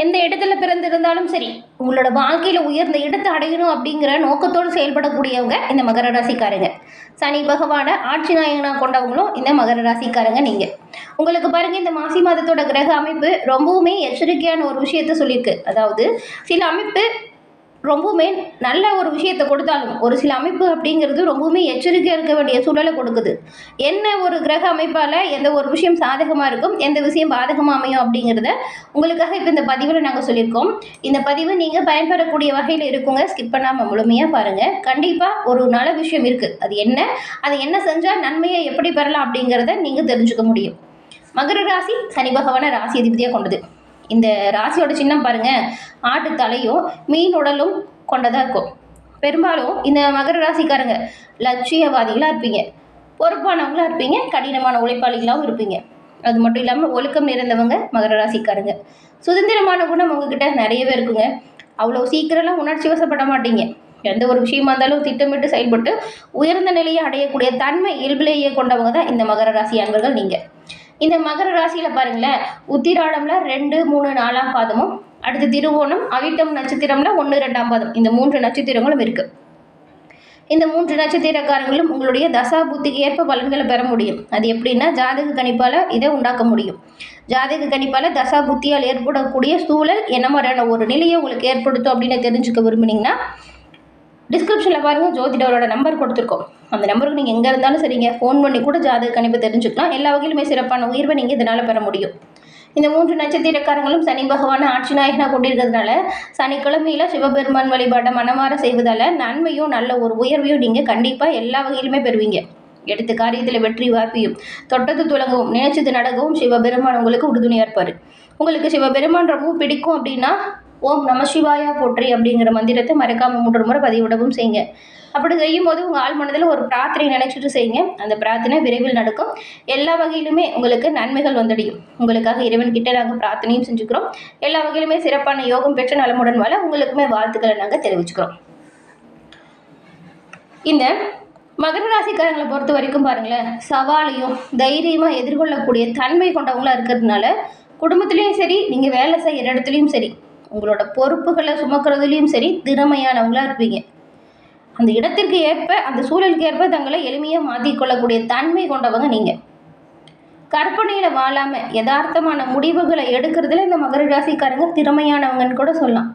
எந்த இடத்துல பிறந்திருந்தாலும் சரி, உங்களோட வாழ்க்கையில் உயர்ந்த இடத்தை அடையணும் அப்படிங்கிற நோக்கத்தோடு செயல்படக்கூடியவங்க இந்த மகர ராசிக்காரங்க. சனி பகவானை ஆட்சி நாயகனாக கொண்டவங்களும் இந்த மகர ராசிக்காரங்க நீங்கள். உங்களுக்கு பாருங்கள், இந்த மாசி மாதத்தோட கிரக அமைப்பு ரொம்பவுமே எச்சரிக்கையான ஒரு விஷயத்த சொல்லியிருக்கு. அதாவது சில அமைப்பு ரொம்பவுமே நல்ல ஒரு விஷயத்தை கொடுத்தாலும் ஒரு சில அமைப்பு அப்படிங்கிறது ரொம்பவுமே எச்சரிக்கையாக இருக்க வேண்டிய சூழலை கொடுக்குது. என்ன ஒரு கிரக அமைப்பால் எந்த ஒரு விஷயம் சாதகமாக இருக்கும், எந்த விஷயம் பாதகமாக அமையும் அப்படிங்கிறத உங்களுக்காக இப்போ இந்த பதிவில் நாங்கள் சொல்லியிருக்கோம். இந்த பதிவு நீங்கள் பயன்பெறக்கூடிய வகையில் இருக்குங்க. ஸ்கிப் பண்ணாமல் முழுமையாக பாருங்கள். கண்டிப்பாக ஒரு நல்ல விஷயம் இருக்குது. அது என்ன, அதை என்ன செஞ்சால் நன்மையை எப்படி பெறலாம் அப்படிங்கிறத நீங்கள் தெரிஞ்சுக்க முடியும். மகர ராசி சனி பகவானை ராசி அதிபதியாக கொண்டது. இந்த ராசியோட சின்னம் பாருங்க, ஆட்டு தலையும் மீன் உடலும் கொண்டதாக இருக்கும். பெரும்பாலும் இந்த மகர ராசிக்காரங்க லட்சியவாதிகளாக இருப்பீங்க, பொறுப்பானவங்களாக இருப்பீங்க, கடினமான உழைப்பாளிகளாகவும் இருப்பீங்க. அது மட்டும் இல்லாமல் ஒழுக்கம் நிறைந்தவங்க மகர ராசிக்காரங்க. சுதந்திரமான குணம் உங்ககிட்ட நிறையவே இருக்குங்க. அவ்வளோ சீக்கிரம்லாம் உணர்ச்சி வசப்பட மாட்டீங்க. எந்த ஒரு விஷயமா இருந்தாலும் திட்டமிட்டு செயல்பட்டு உயர்ந்த நிலையை அடையக்கூடிய தன்மை இயல்பிலேயே கொண்டவங்க தான் இந்த மகர ராசி அன்பர்கள் நீங்கள். இந்த மகர ராசியில் பாருங்களேன், உத்திராடம்ல 2, 3, 4ஆம் பாதமும், அடுத்து திருவோணம் அவிட்டம் நட்சத்திரம்ல 1, 2ஆம் பாதம், இந்த 3 நட்சத்திரங்களும் இருக்குது. இந்த 3 நட்சத்திரக்காரங்களும் உங்களுடைய தசா புத்திக்கு ஏற்ப பலன்களை பெற முடியும். அது எப்படின்னா, ஜாதக கணிப்பால் இதை உண்டாக்க முடியும். ஜாதக கணிப்பால் தசா புத்தியால் ஏற்படக்கூடிய சூழல் என்ன மாதிரியான ஒரு நிலையை உங்களுக்கு ஏற்படுத்தும் அப்படின்னு தெரிஞ்சுக்க விரும்புனீங்கன்னா, டிஸ்கிரிப்ஷனில் பாருங்கள், ஜோதிடரோட நம்பர் கொடுத்துருக்கோம். அந்த நம்பருக்கு நீங்கள் எங்கே இருந்தாலும் சரிங்க, ஃபோன் பண்ணி கூட ஜாதக கணிப்பு தெரிஞ்சுக்கலாம். எல்லா வகையிலுமே சிறப்பான உயர்வை நீங்கள் இதனால் பெற முடியும். இந்த 3 நட்சத்திரக்காரங்களும் சனி பகவான ஆட்சி நாயகனாக கொண்டிருக்கிறதுனால சனிக்கிழமையில் சிவபெருமான் வழிபாட்டை மனமாற செய்வதால் நன்மையும் நல்ல ஒரு உயர்வையும் நீங்கள் கண்டிப்பாக எல்லா வகையிலுமே பெறுவீங்க. எடுத்த காரியத்தில் வெற்றி வாய்ப்பையும் தொட்டது துலங்கவும் நினைச்சது நடக்கவும் சிவபெருமான் உங்களுக்கு உறுதுணையாக இருப்பார். உங்களுக்கு சிவபெருமான் ரொம்பவும் பிடிக்கும் அப்படின்னா ஓம் நம சிவாயா போற்றி அப்படிங்கிற மந்திரத்தை மறக்காமல் 3 முறை பதிவிடவும் செய்யுங்க. அப்படி செய்யும் போது உங்கள் ஆள் மனதில் ஒரு பிரார்த்தனை நினைச்சிட்டு செய்யுங்க. அந்த பிரார்த்தனை விரைவில் நடக்கும். எல்லா வகையிலுமே உங்களுக்கு நன்மைகள் வந்துடையும். உங்களுக்காக இறைவன்கிட்ட நாங்கள் பிரார்த்தனையும் செஞ்சுக்கிறோம். எல்லா வகையிலுமே சிறப்பான யோகம் பெற்ற நலமுடன் வாழ உங்களுக்குமே வாழ்த்துக்களை நாங்கள் தெரிவிச்சுக்கிறோம். இந்த மகர ராசிக்காரங்களை பொறுத்த வரைக்கும் பாருங்களேன், சவாலையும் தைரியமாக எதிர்கொள்ளக்கூடிய தன்மை கொண்டவங்களாக இருக்கிறதுனால குடும்பத்துலேயும் சரி, நீங்கள் வேலை செய்கிற இடத்துலையும் சரி, உங்களோட பொறுப்புகளை சுமக்கிறதுலையும் சரி திறமையானவங்களாக இருப்பீங்க. அந்த இடத்திற்கு ஏற்ப, அந்த சூழலுக்கு ஏற்ப தங்களை எளிமையாக மாற்றிக்கொள்ளக்கூடிய தன்மை கொண்டவங்க நீங்கள். கற்பனையில் வாழாமல் யதார்த்தமான முடிவுகளை எடுக்கிறதுல இந்த மகர ராசிக்காரங்க திறமையானவங்கன்னு கூட சொல்லலாம்.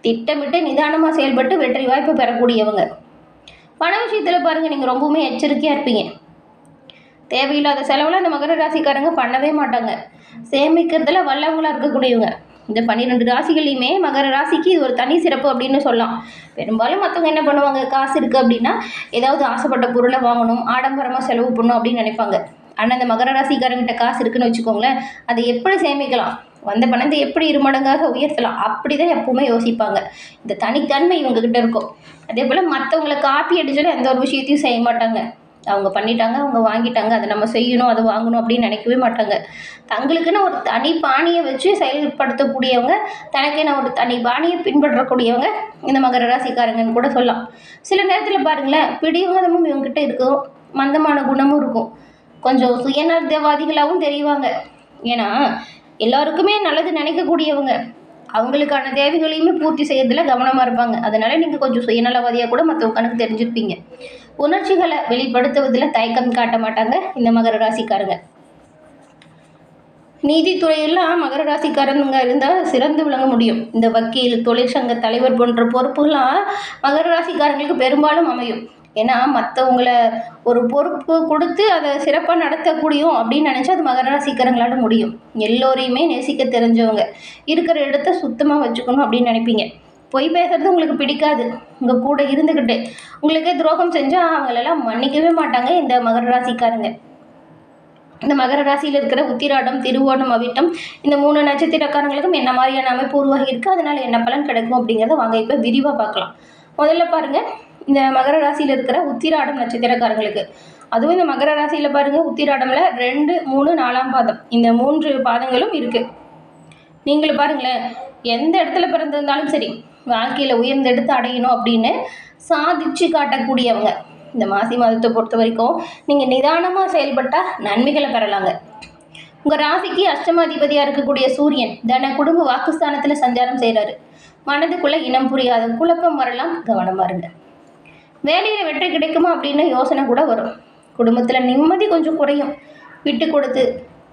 திட்டமிட்டு நிதானமாக செயல்பட்டு வெற்றி வாய்ப்பு பெறக்கூடியவங்க. பண விஷயத்தில் பாருங்கள், நீங்கள் ரொம்பவுமே எச்சரிக்கையாக இருப்பீங்க. தேவையில்லாத செலவில் இந்த மகர ராசிக்காரங்க பண்ணவே மாட்டாங்க. சேமிக்கிறதுல வல்லவங்களாக இருக்கக்கூடியவங்க. இந்த 12 ராசிகளையுமே மகர ராசிக்கு இது ஒரு தனி சிறப்பு அப்படின்னு சொல்லலாம். பெரும்பாலும் மற்றவங்க என்ன பண்ணுவாங்க, காசு இருக்குது அப்படின்னா ஏதாவது ஆசைப்பட்ட பொருளை வாங்கணும், ஆடம்பரமாக செலவு பண்ணணும் அப்படின்னு நினைப்பாங்க. ஆனால் இந்த மகர ராசிக்காரங்கிட்ட காசு இருக்குன்னு வச்சுக்கோங்களேன், அதை எப்படி சேமிக்கலாம், வந்த பணத்தை எப்படி 2 மடங்காக உயர்த்தலாம், அப்படி தான் எப்பவுமே யோசிப்பாங்க. இந்த தனித்தன்மை இவங்ககிட்ட இருக்கும். அதே போல் மற்றவங்களை காப்பி அடிச்சுட்டு எந்த ஒரு விஷயத்தையும் செய்ய மாட்டாங்க. அவங்க பண்ணிட்டாங்க, அவங்க வாங்கிட்டாங்க, அதை நம்ம செய்யணும், அதை வாங்கணும் அப்படின்னு நினைக்கவே மாட்டாங்க. தங்களுக்குன்னு ஒரு தனி பாணியை வச்சு செயல்படுத்தக்கூடியவங்க, தனக்குன்னு ஒரு தனி பாணியை பின்பற்றக்கூடியவங்க இந்த மகர ராசிக்காரங்கன்னு கூட சொல்லலாம். சில நேரத்தில் பாருங்களேன், பிடிவாதமும் இவங்ககிட்ட இருக்கும், மந்தமான குணமும் இருக்கும். கொஞ்சம் சுயநலவாதிகளாகவும் தெரிவாங்க. ஏன்னா எல்லாருக்குமே நல்லது நினைக்கக்கூடியவங்க, அவங்களுக்கான தேவைகளையுமே பூர்த்தி செய்யறதுல கவனமாக இருப்பாங்க. அதனால் நீங்கள் கொஞ்சம் சுயநலவாதியாக கூட மற்றவங்க கணக்கு தெரிஞ்சிருப்பீங்க. உணர்ச்சிகளை வெளிப்படுத்துவதில் தயக்கம் காட்ட மாட்டாங்க இந்த மகர ராசிக்காரங்க. நீதித்துறையெல்லாம் மகர ராசிக்காரங்க இருந்தால் சிறந்து விளங்க முடியும். இந்த வக்கீல், தொழிற்சங்க தலைவர் போன்ற பொறுப்புகள்லாம் மகர ராசிக்காரங்களுக்கு பெரும்பாலும் அமையும். ஏன்னா மற்றவங்களை ஒரு பொறுப்பு கொடுத்து அதை சிறப்பாக நடத்தக்கூடியும் அப்படின்னு நினச்சா அது மகர ராசிக்காரங்களால முடியும். எல்லோரையுமே நேசிக்க தெரிஞ்சவங்க, இருக்கிற இடத்த சுத்தமாக வச்சுக்கணும் அப்படின்னு நினைப்பீங்க. பொய் பேசுறது உங்களுக்கு பிடிக்காது. உங்கள் கூட இருந்துக்கிட்டு உங்களுக்கே துரோகம் செஞ்சால் அவங்களெல்லாம் மன்னிக்கவே மாட்டாங்க இந்த மகர ராசிக்காரங்க. இந்த மகர ராசியில் இருக்கிற உத்திராடம், திருவோணம், அவிட்டம், இந்த 3 நட்சத்திரக்காரங்களுக்கும் என்ன மாதிரியான அமைப்பு உருவாகி இருக்குது, அதனால் என்ன பலன் கிடைக்கும் அப்படிங்கிறத வாங்க இப்போ விரிவாக பார்க்கலாம். முதல்ல பாருங்கள், இந்த மகர ராசியில் இருக்கிற உத்திராடம் நட்சத்திரக்காரங்களுக்கு, அதுவும் இந்த மகர ராசியில் பாருங்கள், உத்திராடமில் 2, 3, 4ஆம் பாதம், இந்த 3 பாதங்களும் இருக்குது. நீங்களும் பாருங்களேன், எந்த இடத்துல பிறந்திருந்தாலும் சரி, வாழ்க்கையில் உயர்ந்த இடத்தை அடையணும் அப்படின்னு சாதிச்சு காட்டக்கூடியவங்க. இந்த மாசி மாதத்தை பொறுத்த வரைக்கும் நீங்கள் நிதானமாக செயல்பட்டால் நன்மைகளை பெறலாங்க. உங்கள் ராசிக்கு அஷ்டமாதிபதியாக இருக்கக்கூடிய சூரியன் தன குடும்ப வாக்குஸ்தானத்தில் சஞ்சாரம் செய்கிறாரு. மனதுக்குள்ளே இனம் புரியாத குழப்பம் வரலாம், கவனமாக இருங்க. வேலையில் வெற்றி கிடைக்குமா அப்படின்னு யோசனை கூட வரும். குடும்பத்தில் நிம்மதி கொஞ்சம் குறையும். விட்டு கொடுத்து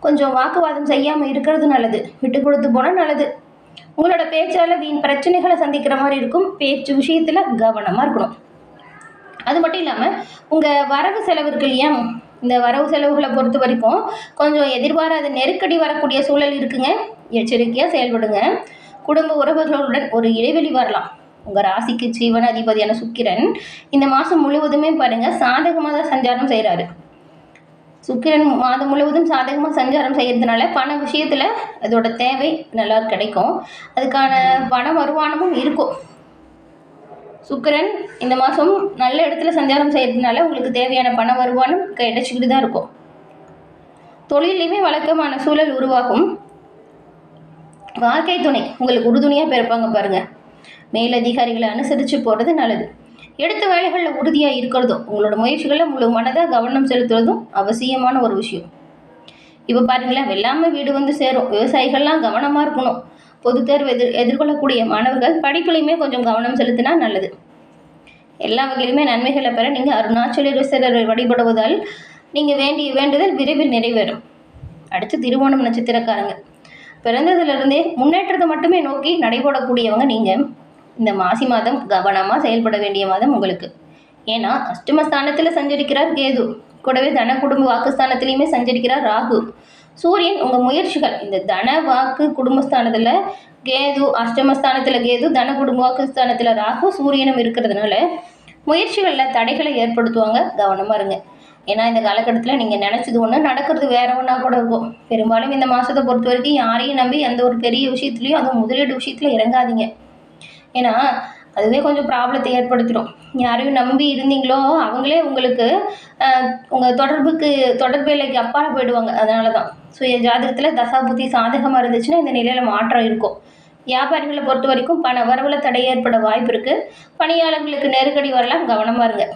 கொஞ்சம் வாக்குவாதம் செய்யாமல் இருக்கிறது நல்லது. விட்டு கொடுத்து போனால் நல்லது. உங்களோட பேச்சால் வீண் பிரச்சனைகளை சந்திக்கிற மாதிரி இருக்கும். பேச்சு விஷயத்தில் கவனமாக இருக்கணும். அது மட்டும் இல்லாமல் உங்கள் வரவு செலவு இருக்கு இல்லையா, இந்த வரவு செலவுகளை பொறுத்த வரைக்கும் கொஞ்சம் எதிர்பாராத நெருக்கடி வரக்கூடிய சூழல் இருக்குங்க. எச்சரிக்கையாக செயல்படுங்க. குடும்ப உறவுகளுடன் ஒரு இடைவெளி வரலாம். உங்கள் ராசிக்கு ஜீவன அதிபதியான சுக்கிரன் இந்த மாதம் முழுவதுமே பாருங்கள் சாதகமாக தான் சஞ்சாரம் செய்கிறாரு. சுக்கிரன் மாதம் முழுவதும் சாதகமாக சஞ்சாரம் செய்கிறதுனால பண விஷயத்தில் அதோட தேவை நல்லா கிடைக்கும். அதுக்கான பண வருமானமும் இருக்கும். சுக்கிரன் இந்த மாதம் நல்ல இடத்துல சஞ்சாரம் செய்கிறதுனால உங்களுக்கு தேவையான பண வருமானம் கிடைச்சிக்கிட்டு தான் இருக்கும். தொழிலையுமே வழக்கமான சூழல் உருவாகும். வாழ்க்கை துணை உங்களுக்கு உறுதுணையாக பிறப்பாங்க பாருங்கள். மேலதிகாரிகளை அனுசரித்து போகிறது நல்லது. எடுத்த வேலைகளில் உறுதியாக இருக்கிறதும் உங்களோட முயற்சிகளில் முழு மனதாக கவனம் செலுத்துறதும் அவசியமான ஒரு விஷயம். இப்போ பாருங்களேன், வெள்ளாமை வீடு வந்து சேரும். விவசாயிகள்லாம் கவனமாக இருக்கணும். பொதுத் தேர்வு எதிர்கொள்ளக்கூடிய மாணவர்கள் படிப்புலையுமே கொஞ்சம் கவனம் செலுத்தினா நல்லது. எல்லா வகையிலுமே நன்மைகளை பெற நீங்கள் அருணாச்சலேஸ்வரரை வழிபடுவதால் நீங்கள் வேண்டிய வேண்டுதல் விரைவில் நிறைவேறும். அடுத்து திருவோணம் நட்சத்திரக்காரங்க பிறந்ததுலேருந்தே முன்னேற்றத்தை மட்டுமே நோக்கி நடைபோடக்கூடியவங்க நீங்கள். இந்த மாசி மாதம் கவனமாக செயல்பட வேண்டிய மாதம் உங்களுக்கு. ஏன்னா அஷ்டமஸ்தானத்தில் சஞ்சரிக்கிறார் கேது, கூடவே தன குடும்ப வாக்குஸ்தானத்திலையுமே சஞ்சரிக்கிறார் ராகு. சூரியன் உங்கள் முயற்சிகள் இந்த தன வாக்கு குடும்பஸ்தானத்தில் கேது, அஷ்டமஸ்தானத்தில் கேது, தன குடும்ப வாக்குஸ்தானத்தில் ராகு, சூரியனும் இருக்கிறதுனால முயற்சிகளில் தடைகளை ஏற்படுத்துவாங்க, கவனமாக இருங்க. ஏன்னா இந்த காலகட்டத்தில் நீங்கள் நினச்சது ஒன்று நடக்கிறது வேற ஒன்றா கூட இருக்கும். பெரும்பாலும் இந்த மாதத்தை பொறுத்த வரைக்கும் யாரையும் நம்பி எந்த ஒரு பெரிய விஷயத்துலையும் அதுவும் முதலீடு விஷயத்தில் இறங்காதீங்க. ஏன்னா அதுவே கொஞ்சம் ப்ராப்ளத்தை ஏற்படுத்திடும். யாரையும் நம்பி இருந்தீங்களோ அவங்களே உங்களுக்கு உங்கள் தொடர்புலைக்கு அப்பால் போயிடுவாங்க. அதனால தான் சுய ஜாதகத்தில் தசாபுத்தி சாதகமாக இருந்துச்சுன்னா இந்த நிலையில் மாற்றம் இருக்கும். வியாபாரிகளை பொறுத்த வரைக்கும் பண வரவில் தடை ஏற்பட வாய்ப்பு இருக்குது. பணியாளர்களுக்கு நெருக்கடி வரலாம், கவனமாக இருங்க.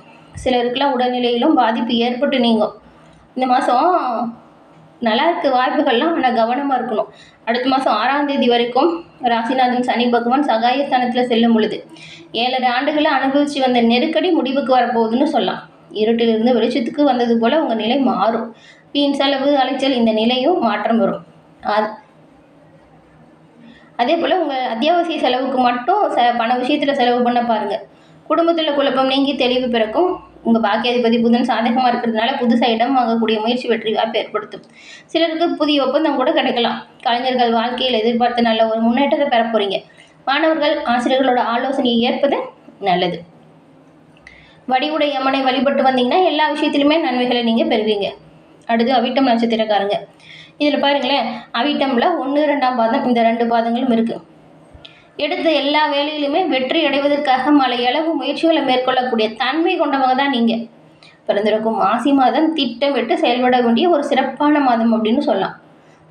சிலருக்குலாம் உடல்நிலையிலும் பாதிப்பு ஏற்பட்டு நீங்கும். இந்த மாதம் நல்லா இருக்க வாய்ப்புகள்லாம் ஆனால் கவனமாக இருக்கணும். அடுத்த மாதம் 6ஆம் தேதி வரைக்கும் ராசிநாதன் சனி பகவான் சகாயஸ்தானத்தில் செல்லும் பொழுது 7.5 ஆண்டுகளை அனுபவித்து வந்த நெருக்கடி முடிவுக்கு வரப்போகுதுன்னு சொல்லலாம். இருட்டிலிருந்து வெளிச்சத்துக்கு வந்தது போல் உங்கள் நிலை மாறும். வீண் செலவு, அலைச்சல் இந்த நிலையும் மாற்றம் வரும். அதே போல் உங்கள் அத்தியாவசிய செலவுக்கு மட்டும் பண விஷயத்தில் செலவு பண்ண பாருங்கள். குடும்பத்தில் குழப்பம் நீங்கி தெளிவு பிறக்கும். உங்கள் பாக்கியாதிபதி புதன் சாதகமாக இருக்கிறதுனால புதுசாக இடம் வாங்கக்கூடிய முயற்சி வெற்றி வாய்ப்பு ஏற்படுத்தும். சிலருக்கு புதிய ஒப்பந்தம் கூட கிடைக்கலாம். கலைஞர்கள் வாழ்க்கையில் எதிர்பார்த்த நல்ல ஒரு முன்னேற்றத்தை பெற போகிறீங்க. மாணவர்கள் ஆசிரியர்களோட ஆலோசனையை ஏற்பது நல்லது. வடிவுடை அம்மனை வழிபட்டு வந்தீங்கன்னா எல்லா விஷயத்திலுமே நன்மைகளை நீங்கள் பெறுவீங்க. அடுத்து அவிட்டம் நட்சத்திரக்காரங்க. இதில் பாருங்களேன், அவிட்டமில் 1, 2ஆம் பாதம் இந்த 2 பாதங்களும் இருக்குது. எடுத்த எல்லா வேலையிலுமே வெற்றி அடைவதற்காக மலையளவு முயற்சிகளை மேற்கொள்ளக்கூடிய தன்மை கொண்டவங்க தான் நீங்கள். பிறந்திருக்கும் மாசி மாதம் திட்டமிட்டு செயல்பட வேண்டிய ஒரு சிறப்பான மாதம் அப்படின்னு சொல்லலாம்.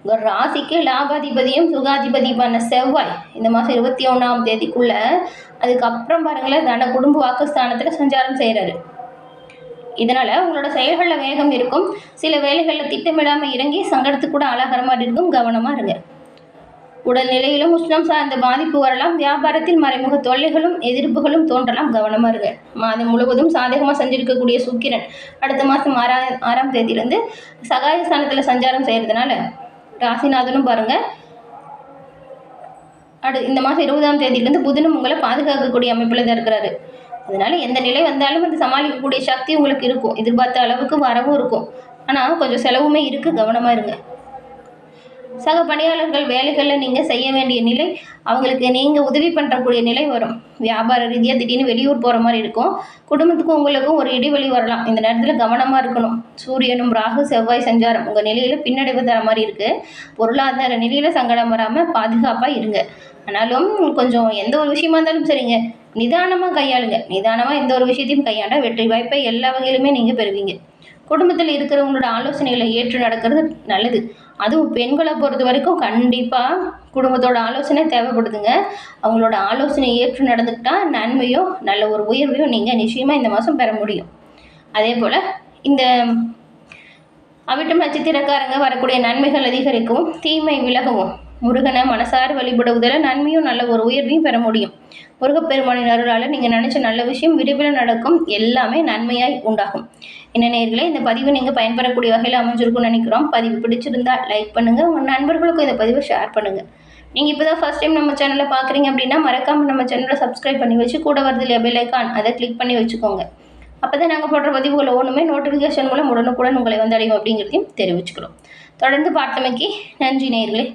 உங்கள் ராசிக்கு லாபாதிபதியும் சுகாதிபதியுமான செவ்வாய் இந்த மாதம் 21ஆம் தேதிக்குள்ளே, அதுக்கப்புறம் பாருங்களேன் தன குடும்ப வாக்குஸ்தானத்தில் சஞ்சாரம் செய்கிறாரு. இதனால் உங்களோட செயல்களில் வேகம் இருக்கும். சில வேலைகளில் திட்டமிடாமல் இறங்கி சங்கடத்துக்கு கூட ஆளாகிற மாதிரி இருக்கும், கவனமாக இருங்க. உடல்நிலையிலும் உஷ்ணம் சார்ந்த பாதிப்பு வரலாம். வியாபாரத்தில் மறைமுக தொல்லைகளும் எதிர்ப்புகளும் தோன்றலாம், கவனமாக இருங்க. மாதம் முழுவதும் சாதகமாக சஞ்சரிக்கக்கூடிய சுக்கிரன் அடுத்த மாதம் 6ஆம் தேதியிலேருந்து சகாயஸ்தானத்தில் சஞ்சாரம் செய்கிறதுனால ராசிநாதனும் பாருங்கள் இந்த மாதம் 20ஆம் தேதியிலேருந்து புதனும் உங்களை பாதுகாக்கக்கூடிய அமைப்பில் தான் இருக்கிறாரு. அதனால எந்த நிலை வந்தாலும் அது சமாளிக்கக்கூடிய சக்தி உங்களுக்கு இருக்கும். எதிர்பார்த்த அளவுக்கு வரவும் இருக்கும். ஆனால் கொஞ்சம் செலவுமே இருக்குது, கவனமாக இருங்க. சக பணியாளர்கள் வேலைகளில் நீங்கள் செய்ய வேண்டிய நிலை, அவங்களுக்கு நீங்கள் உதவி பண்ணுறக்கூடிய நிலை வரும். வியாபார ரீதியாக திடீர்னு வெளியூர் போகிற மாதிரி இருக்கும். குடும்பத்துக்கும் உங்களுக்கும் ஒரு இடைவெளி வரலாம். இந்த நேரத்தில் கவனமாக இருக்கணும். சூரியனும் ராகு செவ்வாய் சஞ்சாரம் உங்கள் நிலையில் பின்னடைவு தர மாதிரி இருக்குது. பொருளாதார நிலையில் சங்கடம் வராமல் பாதுகாப்பாக இருங்க. ஆனாலும் கொஞ்சம் எந்த ஒரு விஷயமா இருந்தாலும் சரிங்க, நிதானமாக கையாளுங்க. நிதானமாக எந்த ஒரு விஷயத்தையும் கையாண்டால் வெற்றி வாய்ப்பை எல்லா வகையிலுமே நீங்கள் பெறுவீங்க. குடும்பத்தில் இருக்கிறவங்களோட ஆலோசனைகளை ஏற்று நடக்கிறது நல்லது. அதுவும் பெண்களை பொறுத்த வரைக்கும் கண்டிப்பாக குடும்பத்தோட ஆலோசனை தேவைப்படுதுங்க. அவங்களோட ஆலோசனை ஏற்று நடந்துக்கிட்டால் நன்மையோ நல்ல ஒரு உயர்வையோ நீங்கள் நிச்சயமாக இந்த மாதம் பெற முடியும். அதே போல் இந்த அவிட்டம் நட்சத்திரக்காரங்க வரக்கூடிய நன்மைகள் அதிகரிக்கவும் தீமை விலகவும் முருகனை மனசார வழிபடுவதில் நன்மையும் நல்ல ஒரு உயர்வையும் பெற முடியும். முருகப்பெருமானின் அருளால் நீங்கள் நினச்ச நல்ல விஷயம் விரைவில் நடக்கும். எல்லாமே நன்மையாய் உண்டாகும். என்ன நேயர்களே, இந்த பதிவு நீங்கள் பயன்பெறக்கூடிய வகையில் அமைஞ்சிருக்கும்னு நினைக்கிறோம். பதிவு பிடிச்சிருந்தா லைக் பண்ணுங்கள், உங்கள் நண்பர்களுக்கும் இந்த பதிவை ஷேர் பண்ணுங்கள். நீங்கள் இப்போ தான் ஃபஸ்ட் டைம் நம்ம சேனலை பார்க்குறீங்க அப்படின்னா மறக்காமல் நம்ம சேனலை சப்ஸ்கிரைப் பண்ணி வச்சு கூட வருது இல்லையா பெல் ஐக்கான், அதை கிளிக் பண்ணி வச்சுக்கோங்க. அப்போ தான் நாங்கள் போடுற பதிவுகளை ஒன்றுமே நோட்டிஃபிகேஷன் மூலம் உடனுக்குடன் உங்களை வந்து அடையும் அப்படிங்கிறதையும் தெரிவிச்சுக்கிறோம். தொடர்ந்து பார்த்தமைக்கு நன்றி நேயர்களே.